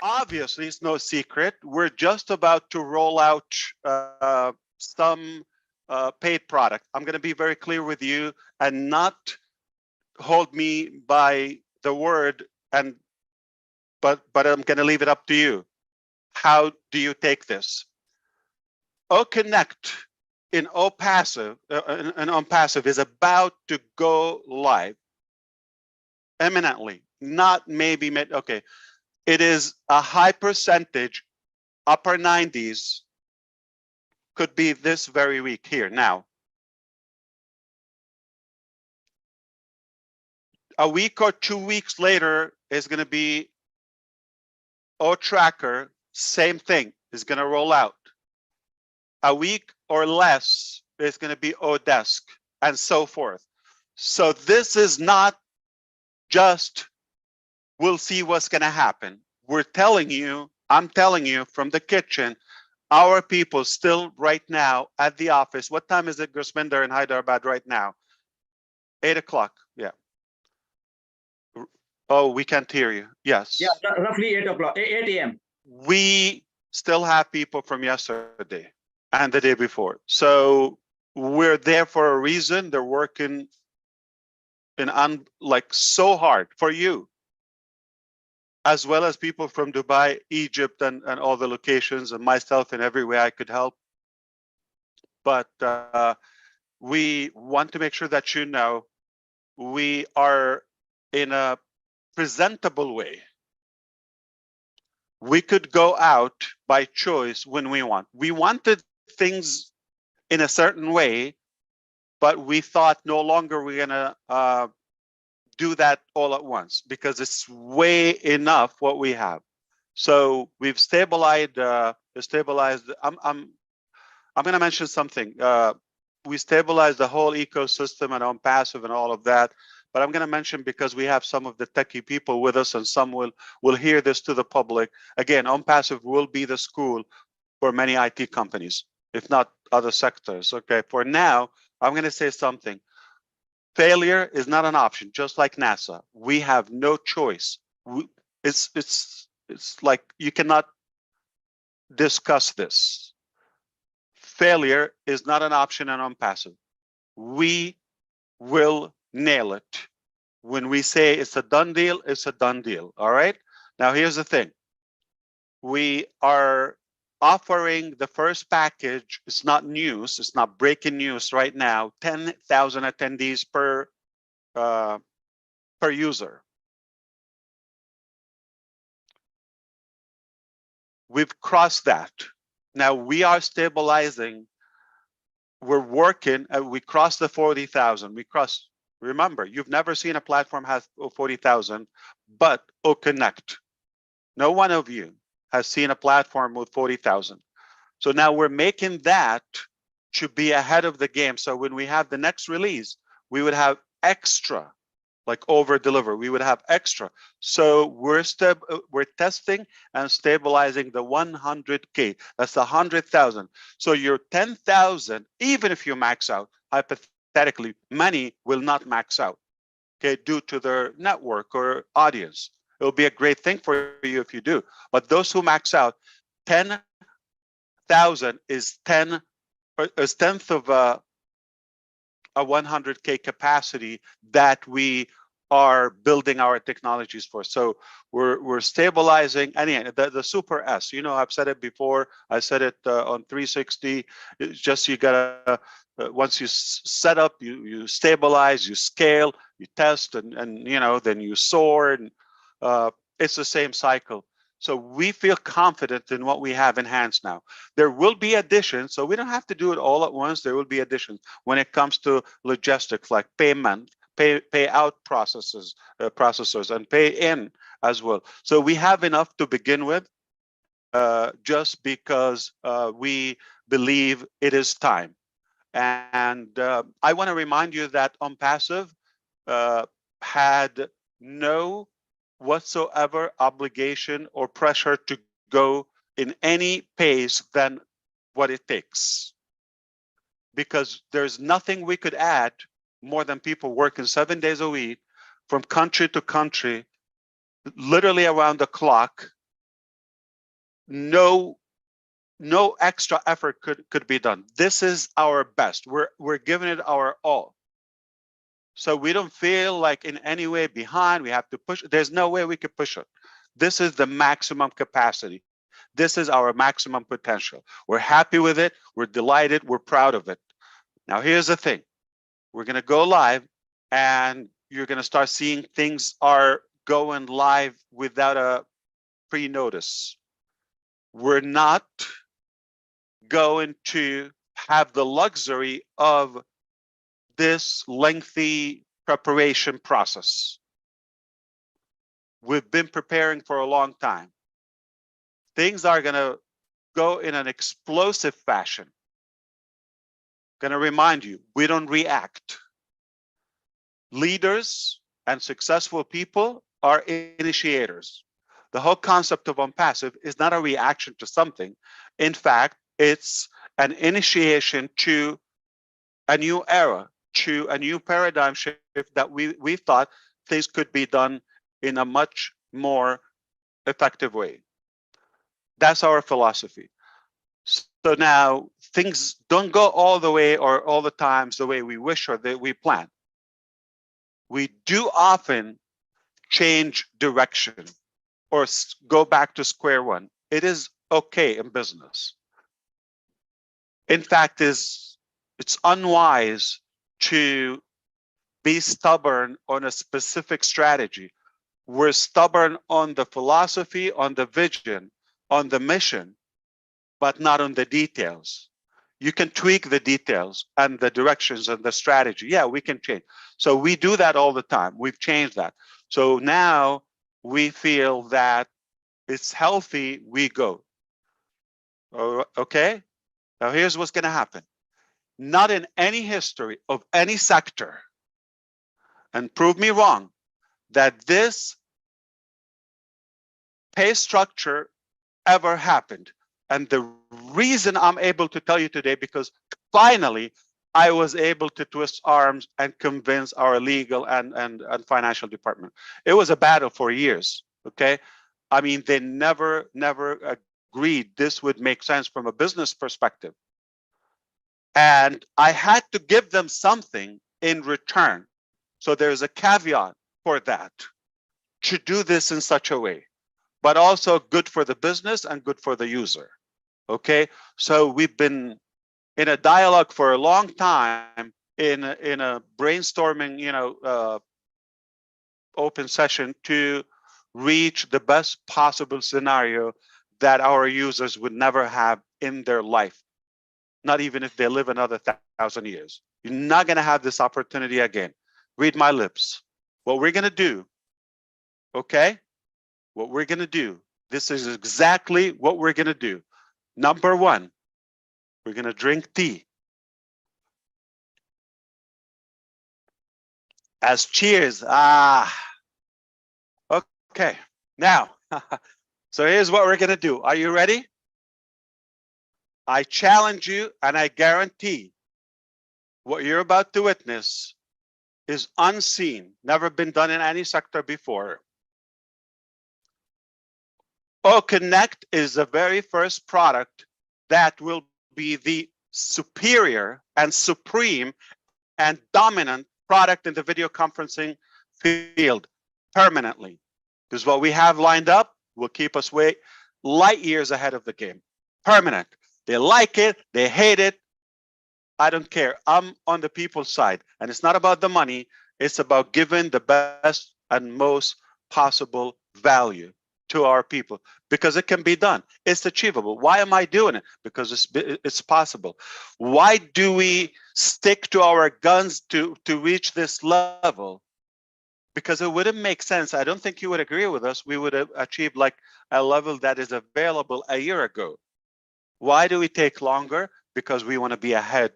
Obviously, it's no secret. We're just about to roll out some paid product. I'm going to be very clear with you and not hold me by the word, and but I'm going to leave it up to you. How do you take this? OConnect in ONPASSIVE is about to go live imminently, not maybe mid. Okay, it is a high percentage, upper 90s, could be this very week here now. A week or 2 weeks later is going to be O-Tracker, same thing, is going to roll out. A week or less is going to be Odesk, and so forth. So this is not just we'll see what's going to happen. We're telling you, I'm telling you from the kitchen, our people still right now at the office. What time is it, Gursminder, in Hyderabad right now? 8 o'clock. Yeah. Oh, we can't hear you. Yes. Yeah, roughly 8 o'clock, 8 a.m. We still have people from yesterday and the day before. So we're there for a reason. They're working in like so hard for you, as well as people from Dubai, Egypt, and all the locations, and myself in every way I could help. But we want to make sure that you know we are in a presentable way. We could go out by choice when we want. We wanted things in a certain way, but we thought no longer we're gonna do that all at once because it's way enough what we have. So we've stabilized. I'm gonna mention something. We stabilized the whole ecosystem and ONPASSIVE and all of that. But I'm going to mention, because we have some of the techie people with us and some will hear this to the public. Again, ONPASSIVE will be the school for many IT companies, if not other sectors. Okay, for now, I'm going to say something. Failure is not an option, just like NASA. We have no choice. It's like you cannot discuss this. Failure is not an option in ONPASSIVE. We will nail it. When we say it's a done deal, it's a done deal. All right. Now, here's the thing. We are offering the first package. It's not news. It's not breaking news right now. 10,000 attendees per user. We've crossed that. Now we are stabilizing. We're working. We crossed the 40,000. We crossed. Remember, you've never seen a platform has 40,000, but OConnect. No one of you has seen a platform with 40,000. So now we're making that to be ahead of the game. So when we have the next release, we would have extra, like over deliver. We would have extra. So we're testing and stabilizing the 100K. That's 100,000. So your 10,000, even if you max out, hypothetically, many will not max out, okay, due to their network or audience. It'll be a great thing for you if you do. But those who max out, 10,000 is 10th of a 100K capacity that we are building our technologies for. So we're stabilizing. And the Super S, you know, I've said it before. I said it on 360. It's just you gotta once you set up, you stabilize, you scale, you test, and you know, then you soar, and it's the same cycle. So we feel confident in what we have in hands now. There will be additions, so we don't have to do it all at once. There will be additions when it comes to logistics, like payment, pay out processors, and pay in as well. So we have enough to begin with, just because we believe it is time. And I want to remind you that ONPASSIVE had no whatsoever obligation or pressure to go in any pace than what it takes, because there's nothing we could add more than people working 7 days a week from country to country, literally around the clock, no extra effort could be done. This is our best. We're giving it our all. So we don't feel like in any way behind. We have to push. There's no way we could push it. This is the maximum capacity. This is our maximum potential. We're happy with it. We're delighted. We're proud of it. Now, here's the thing. We're going to go live, and you're going to start seeing things are going live without a pre-notice. We're not going to have the luxury of this lengthy preparation process. We've been preparing for a long time. Things are going to go in an explosive fashion. Going to remind you, we don't react. Leaders and successful people are initiators. The whole concept of ONPASSIVE is not a reaction to something. In fact, it's an initiation to a new era, to a new paradigm shift that we thought things could be done in a much more effective way. That's our philosophy. So now things don't go all the way or all the times the way we wish or that we plan. We do often change direction or go back to square one. It is okay in business. In fact, it's unwise to be stubborn on a specific strategy. We're stubborn on the philosophy, on the vision, on the mission, but not on the details. You can tweak the details and the directions and the strategy. Yeah, we can change. So we do that all the time. We've changed that. So now we feel that it's healthy, we go. Okay? Now here's what's going to happen. Not in any history of any sector, and prove me wrong, that this pay structure ever happened. And the reason I'm able to tell you today, because finally I was able to twist arms and convince our legal and financial department. It was a battle for years, okay? I mean, they never agreed this would make sense from a business perspective. And I had to give them something in return. So there's a caveat for that, to do this in such a way, but also good for the business and good for the user. Okay, so we've been in a dialogue for a long time in a brainstorming, open session to reach the best possible scenario that our users would never have in their life, not even if they live another 1,000 years. You're not going to have this opportunity again. Read my lips. What we're going to do, okay? What we're going to do, this is exactly what we're going to do. Number one, we're going to drink tea. As cheers. Okay. Now, so here's what we're going to do. Are you ready? I challenge you and I guarantee what you're about to witness is unseen, never been done in any sector before. Connect is the very first product that will be the superior and supreme and dominant product in the video conferencing field permanently. Because what we have lined up will keep us light years ahead of the game. Permanent. They like it, they hate it. I don't care. I'm on the people's side. And it's not about the money. It's about giving the best and most possible value to our people, because it can be done. It's achievable. Why am I doing it? Because it's possible. Why do we stick to our guns to reach this level? Because it wouldn't make sense. I don't think you would agree with us. We would have achieved like a level that is available a year ago. Why do we take longer? Because we want to be ahead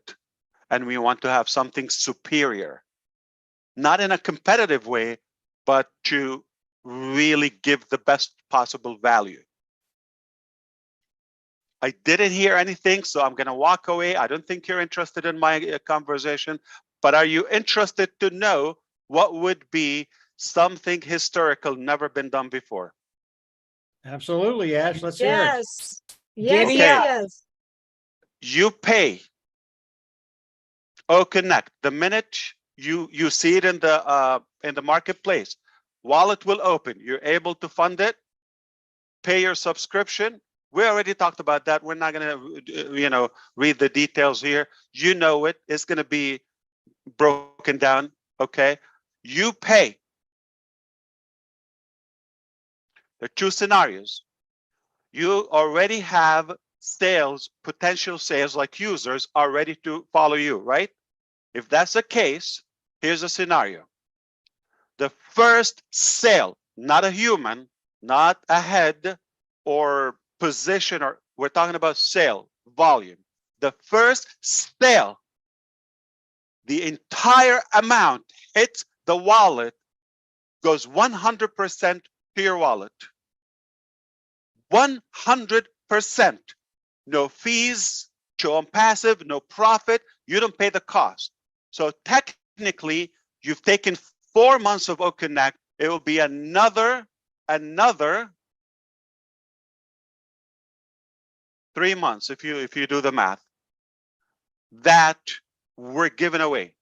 and we want to have something superior, not in a competitive way, but to really give the best possible value. I didn't hear anything, so I'm going to walk away. I don't think you're interested in my conversation, but are you interested to know what would be something historical, never been done before? Absolutely, Ash. Let's hear it. Yes. Yes, Giddy yes, up. yes. You pay Connect the minute you see it in the marketplace. Wallet will open. You're able to fund it, pay your subscription. We already talked about that. We're not gonna, read the details here. You know it. It's gonna be broken down. Okay. You pay. There are two scenarios. You already have sales, potential sales, like users are ready to follow you, right? If that's the case, here's a scenario. The first sale, not a human, not a head or position, or we're talking about sale volume. The first sale, the entire amount hits the wallet, goes 100% to your wallet. 100%. No fees, show on passive, no profit. You don't pay the cost. So technically, you've taken 4 months of OConnect. It will be another 3 months if you do the math that we're giving away.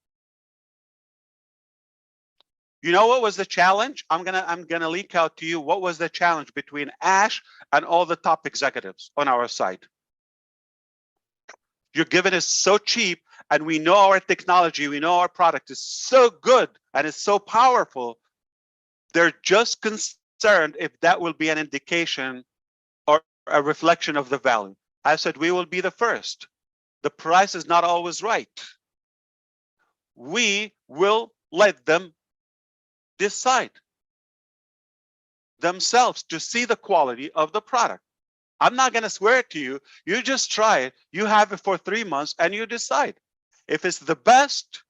You know what was the challenge? I'm gonna leak out to you what was the challenge between Ash and all the top executives on our side. You're giving us so cheap, and we know our technology, we know our product is so good and it's so powerful. They're just concerned if that will be an indication or a reflection of the value. I said we will be the first. The price is not always right. We will let them decide themselves to see the quality of the product. I'm not going to swear it to you. You just try it. You have it for 3 months and you decide. If it's the best,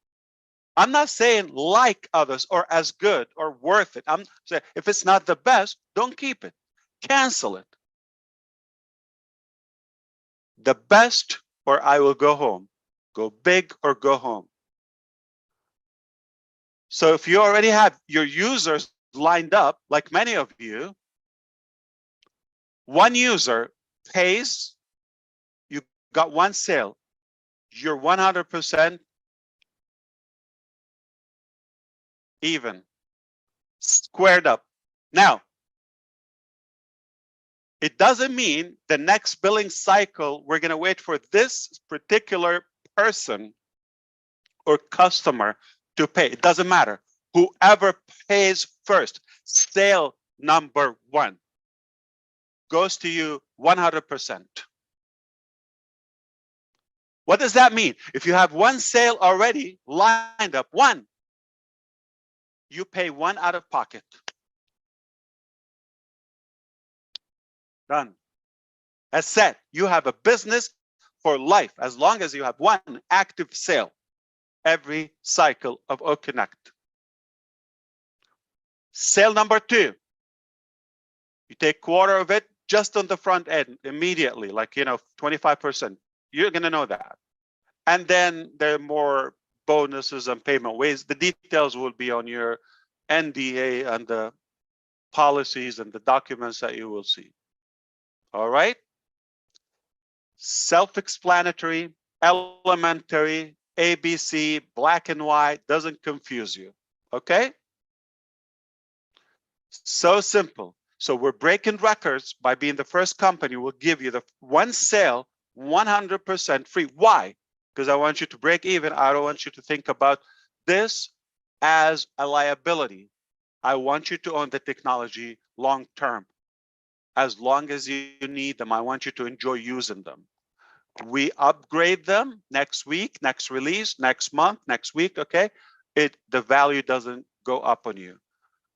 I'm not saying like others or as good or worth it. I'm saying if it's not the best, don't keep it. Cancel it. The best, or I will go home. Go big or go home. So if you already have your users lined up, like many of you, one user pays, you got one sale, you're 100% even, squared up. Now, it doesn't mean the next billing cycle, we're going to wait for this particular person or customer to pay. It doesn't matter. Whoever pays first, sale number one, goes to you 100%. What does that mean? If you have one sale already lined up, one, you pay one out of pocket. Done. As said, you have a business for life as long as you have one active sale every cycle of OConnect. Sale number two, you take quarter of it just on the front end immediately, like 25%. You're gonna know that. And then there are more bonuses and payment ways. The details will be on your NDA and the policies and the documents that you will see. All right. Self-explanatory, elementary, ABC, black and white, doesn't confuse you. Okay. So simple. So we're breaking records by being the first company. We'll give you the one sale 100% free. Why? Because I want you to break even. I don't want you to think about this as a liability. I want you to own the technology long term. As long as you need them, I want you to enjoy using them. We upgrade them next week, next release, next month, next week. Okay, the value doesn't go up on you.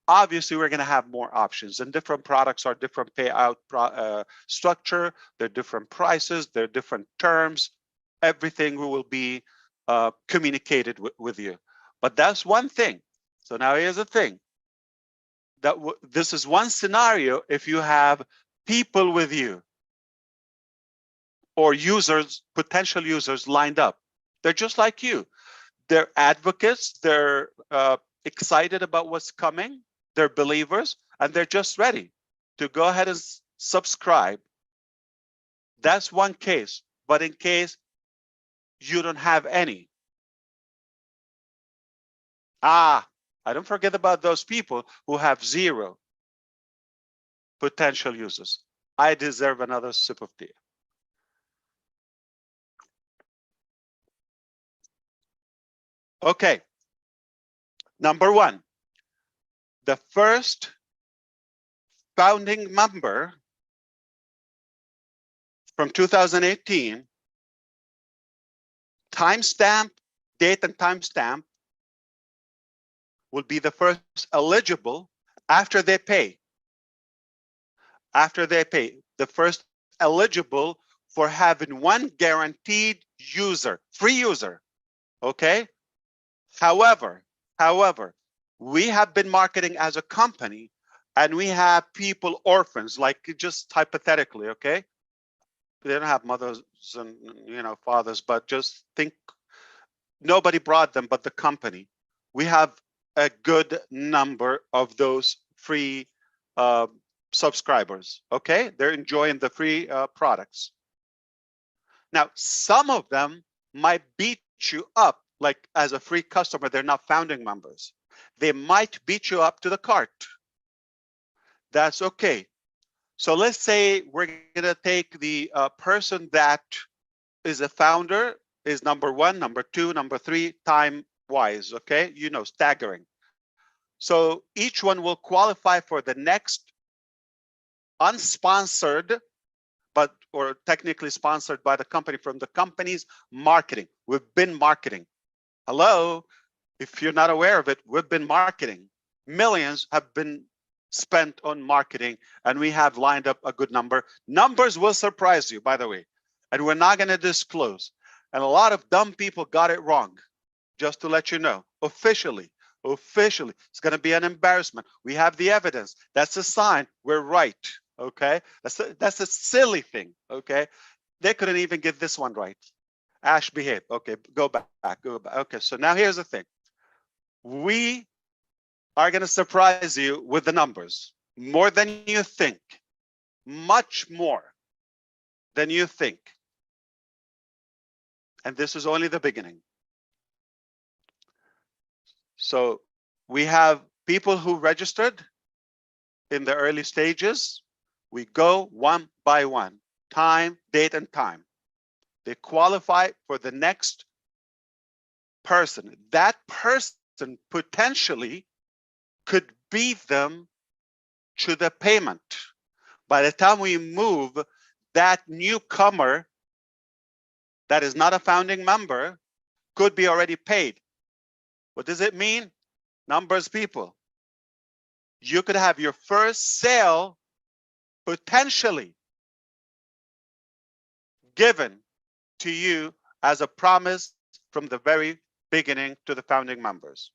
Obviously, we're going to have more options, and different products are different payout structure. They're different prices. They're different terms. Everything will be communicated with you. But that's one thing. So now here's the thing. That this is one scenario if you have people with you or users, potential users lined up. They're just like you. They're advocates. They're excited about what's coming. They're believers, and they're just ready to go ahead and subscribe, that's one case. But in case you don't have any, I don't forget about those people who have 0 potential users. I deserve another sip of tea. Okay. Number 1, the first founding member from 2018, timestamp, date and timestamp will be the first eligible after they pay. After they pay, the first eligible for having 1 guaranteed user, free user. Okay. However, we have been marketing as a company, and we have people, orphans, like just hypothetically, okay? They don't have mothers and fathers, but just think nobody brought them but the company. We have a good number of those free subscribers, okay? They're enjoying the free products. Now, some of them might beat you up, like as a free customer, they're not founding members. They might beat you up to the cart. That's okay. So let's say we're gonna take the person that is a founder, is number 1, number 2, number 3, time-wise, okay? Staggering. So each one will qualify for the next unsponsored, or technically sponsored by the company, from the company's marketing. We've been marketing. Hello, if you're not aware of it, we've been marketing. Millions have been spent on marketing, and we have lined up a good number. Numbers will surprise you, by the way, and we're not going to disclose. And a lot of dumb people got it wrong, just to let you know. Officially, it's going to be an embarrassment. We have the evidence. That's a sign we're right. Okay, that's a silly thing. Okay, they couldn't even get this one right. Ash, behave. Okay, go back. Okay, so now here's the thing. We are going to surprise you with the numbers, more than you think, much more than you think. And this is only the beginning. So we have people who registered in the early stages. We go one by one, time, date, and time. They qualify for the next person. That person potentially could beat them to the payment. By the time we move, that newcomer that is not a founding member could be already paid. What does it mean? Numbers, people. You could have your first sale potentially given to you as a promise from the very beginning to the founding members.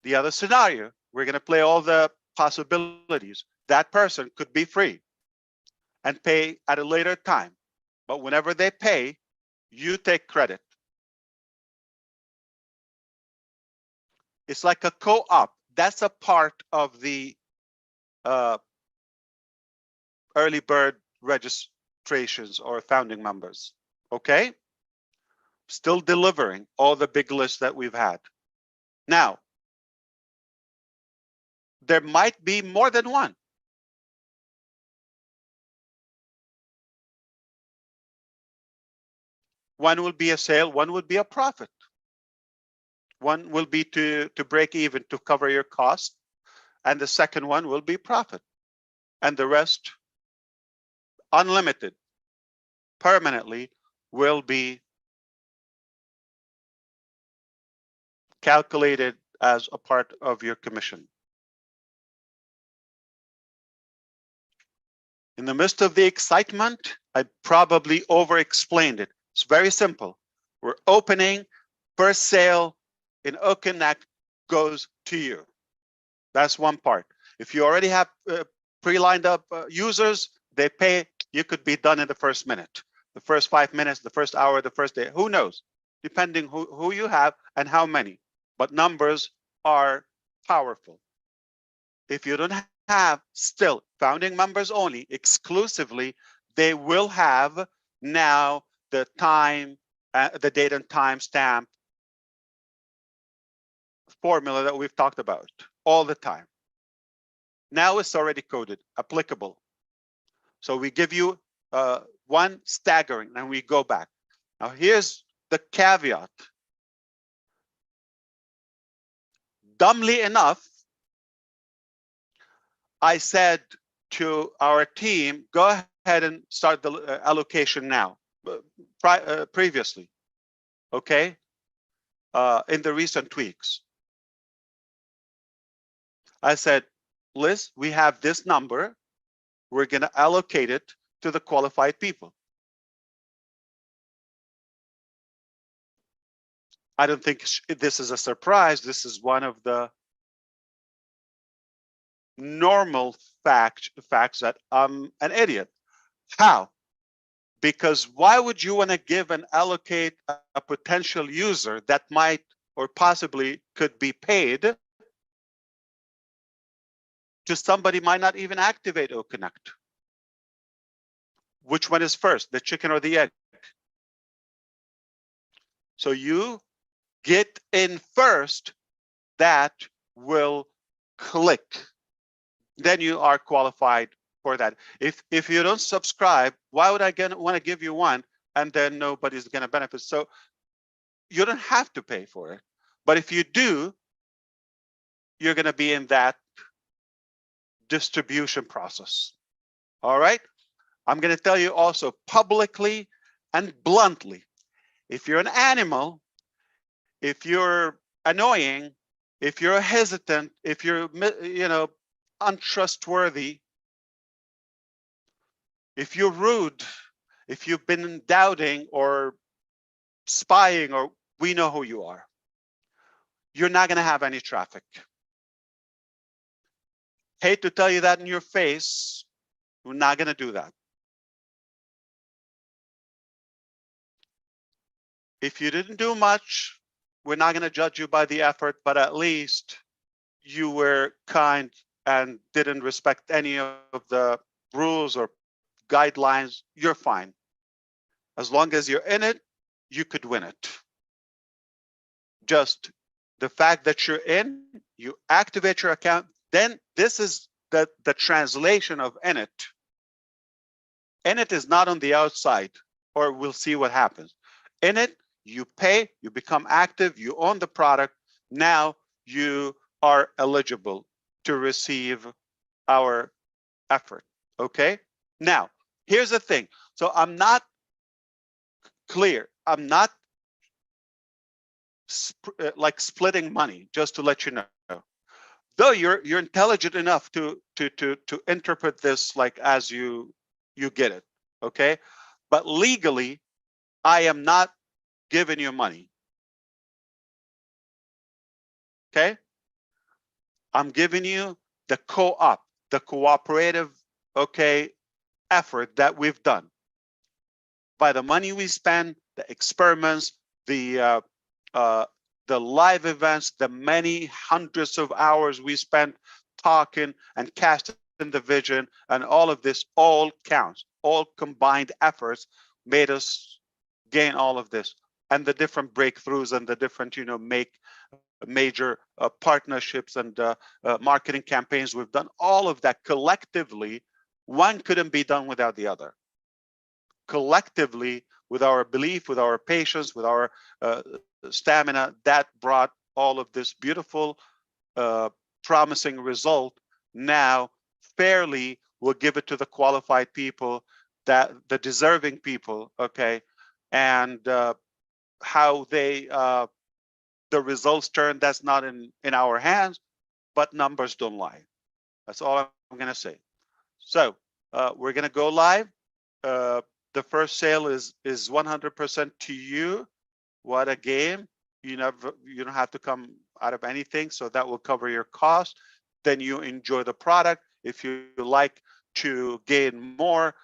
The other scenario, we're going to play all the possibilities. That person could be free and pay at a later time. But whenever they pay, you take credit. It's like a co-op. That's a part of the early bird registrations or founding members. Okay? Still delivering all the big lists that we've had. Now, there might be more than one. One will be a sale, one will be a profit. One will be to break even, to cover your cost, and the second one will be profit. And the rest, unlimited, permanently, will be calculated as a part of your commission. In the midst of the excitement, I probably over-explained it. It's very simple. We're opening, first sale in OConnect goes to you. That's one part. If you already have pre-lined up users, they pay, you could be done in the first minute, the first 5 minutes, the first hour, the first day, who knows, depending who you have and how many. But numbers are powerful. If you don't have still founding members only, exclusively, they will have now the time, the date and time stamp formula that we've talked about all the time. Now it's already coded, applicable. So we give you one staggering, and we go back. Now here's the caveat. Dumbly enough, I said to our team, go ahead and start the allocation now, previously, okay, in the recent tweaks. I said, Liz, we have this number. We're going to allocate it to the qualified people. I don't think this is a surprise. This is one of the normal facts that I'm an idiot. How? Because why would you want to give and allocate a potential user that might or possibly could be paid to somebody might not even activate OConnect? Which one is first, the chicken or the egg? So you get in first, that will click. Then you are qualified for that. If you don't subscribe, why would I want to give you one and then nobody's going to benefit? So you don't have to pay for it. But if you do, you're going to be in that distribution process. All right. I'm going to tell you also publicly and bluntly, if you're an animal, if you're annoying, if you're hesitant, if you're, untrustworthy, if you're rude, if you've been doubting or spying, or we know who you are, you're not going to have any traffic. Hate to tell you that in your face, we're not going to do that. If you didn't do much, we're not going to judge you by the effort, but at least you were kind and didn't respect any of the rules or guidelines, you're fine. As long as you're in it, you could win it. Just the fact that you're in, you activate your account, then this is the translation of in it. In it is not on the outside, or we'll see what happens. In it, you pay, you become active, you own the product. Now you are eligible to receive our effort, okay? Now, here's the thing. So I'm not clear. I'm not like splitting money, just to let you know. Though you're intelligent enough to interpret this like as you get it, okay? But legally, I am not giving you money. Okay? I'm giving you the co-op, the cooperative, okay, effort that we've done. By the money we spend, the experiments, the live events, the many hundreds of hours we spent talking and casting the vision, and all of this all counts. All combined efforts made us gain all of this, and the different breakthroughs and the different, make major partnerships and marketing campaigns we've done. All of that collectively, one couldn't be done without the other. Collectively, with our belief, with our patience, with our stamina, that brought all of this beautiful, promising result. Now, fairly, we'll give it to the qualified people, that the deserving people, okay, and how they the results turn, that's not in our hands, but numbers don't lie. That's all I'm going to say. So we're going to go live. The first sale is 100% to you. What a game. You don't have to come out of anything, so that will cover your cost. Then you enjoy the product. If you like to gain more,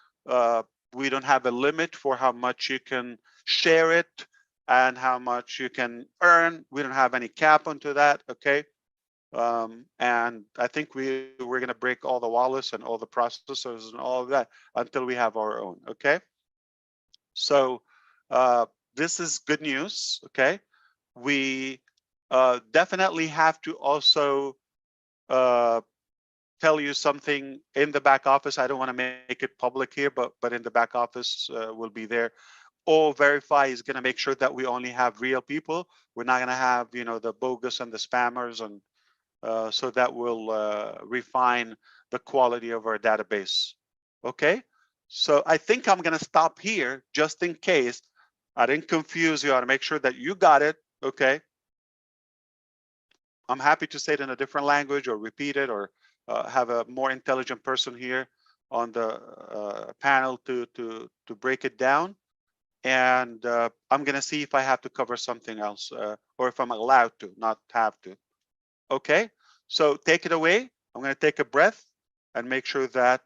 we don't have a limit for how much you can share it and how much you can earn. We don't have any cap onto that, okay? And I think we're going to break all the wallets and all the processors and all of that until we have our own. Okay. So this is good news. Okay. We definitely have to also tell you something in the back office. I don't want to make it public here, but in the back office will be there. All Verify is going to make sure that we only have real people. We're not going to have, you know, the bogus and the spammers, and so that will refine the quality of our database. Okay, so I think I'm going to stop here just in case I didn't confuse you. I want to make sure that you got it. Okay, I'm happy to say it in a different language or repeat it, or have a more intelligent person here on the panel to break it down. And I'm going to see if I have to cover something else, or if I'm allowed to, not have to. Okay, so take it away. I'm going to take a breath and make sure that